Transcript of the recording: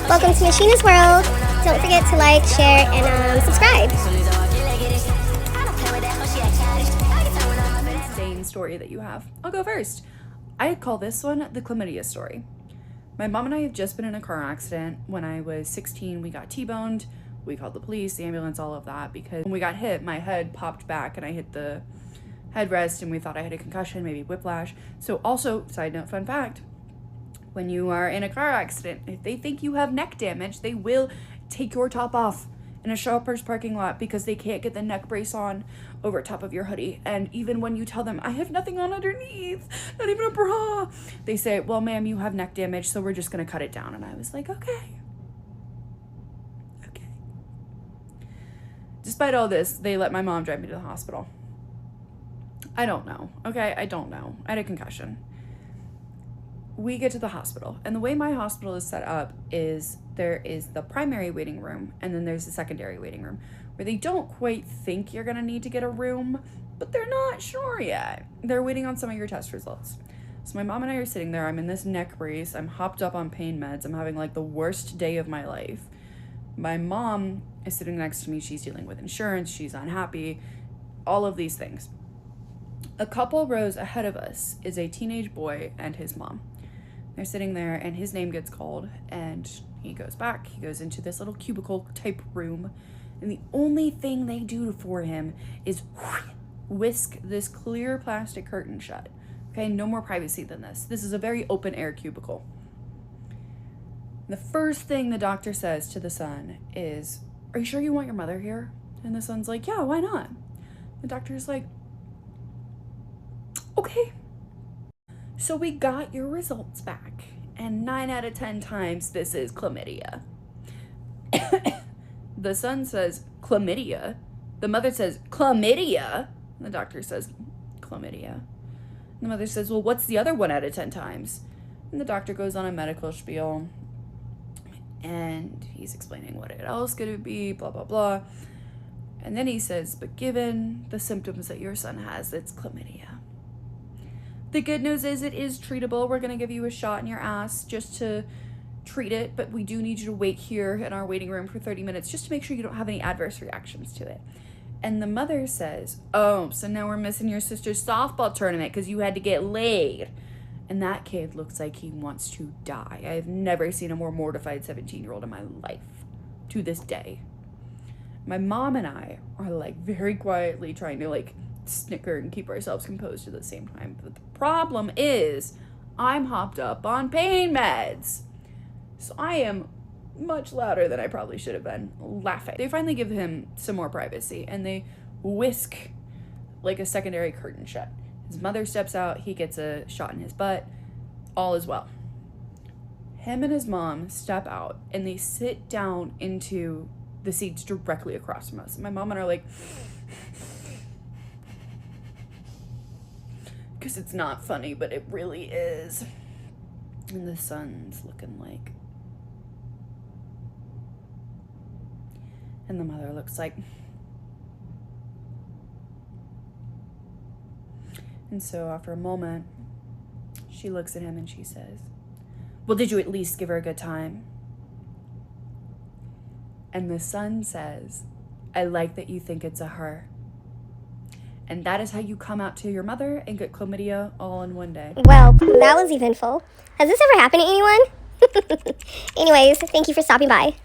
Welcome to Miss.sheeena's world. Don't forget to like, share, and subscribe. Insane story that you have. I'll go first. I call this one the chlamydia story. My mom and I have just been in a car accident. When I was 16, we got T-boned. We called the police, the ambulance, all of that, because when we got hit, my head popped back and I hit the headrest and we thought I had a concussion, maybe whiplash. So also, side note, fun fact, when you are in a car accident, if they think you have neck damage, they will take your top off in a Shoppers parking lot because they can't get the neck brace on over top of your hoodie. And even when you tell them, I have nothing on underneath, not even a bra, they say, well, ma'am, you have neck damage, so we're just gonna cut it down. And I was like, okay. Despite all this, they let my mom drive me to the hospital. I don't know, okay? I don't know. I had a concussion. We get to the hospital, and the way my hospital is set up is there is the primary waiting room, and then there's the secondary waiting room, where they don't quite think you're gonna need to get a room, but they're not sure yet. They're waiting on some of your test results. So my mom and I are sitting there. I'm in this neck brace. I'm hopped up on pain meds. I'm having like the worst day of my life. My mom is sitting next to me. She's dealing with insurance. She's unhappy. All of these things. A couple rows ahead of us is a teenage boy and his mom. They're sitting there and his name gets called and he goes back. He goes into this little cubicle type room. And the only thing they do for him is whisk this clear plastic curtain shut. Okay, no more privacy than this. This is a very open air cubicle. The first thing the doctor says to the son is, are you sure you want your mother here? And the son's like, yeah, why not? The doctor's like, okay. So we got your results back, and 9 out of 10 times this is chlamydia. The son says, chlamydia. The mother says, chlamydia. The doctor says, chlamydia. The mother says, well, what's the other 1 out of 10 times? And the doctor goes on a medical spiel, and he's explaining what it else could it be, blah, blah, blah. And then he says, but given the symptoms that your son has, it's chlamydia. The good news is it is treatable. We're going to give you a shot in your ass just to treat it, but we do need you to wait here in our waiting room for 30 minutes just to make sure you don't have any adverse reactions to it. And the mother says, oh, so now we're missing your sister's softball tournament because you had to get laid. And that kid looks like he wants to die. I have never seen a more mortified 17-year-old in my life to this day. My mom and I are like very quietly trying to like snicker and keep ourselves composed at the same time. But the problem is I'm hopped up on pain meds. So I am much louder than I probably should have been, laughing. They finally give him some more privacy and they whisk like a secondary curtain shut. His mother steps out, he gets a shot in his butt, all is well. Him and his mom step out and they sit down into the seats directly across from us. And my mom and I are like, because it's not funny, but it really is. And the son's looking like, and the mother looks like, and so after a moment, she looks at him and she says, well, did you at least give her a good time? And the son says, I like that you think it's a her. And that is how you come out to your mother and get chlamydia all in one day. Well, that was eventful. Has this ever happened to anyone? Anyways, thank you for stopping by.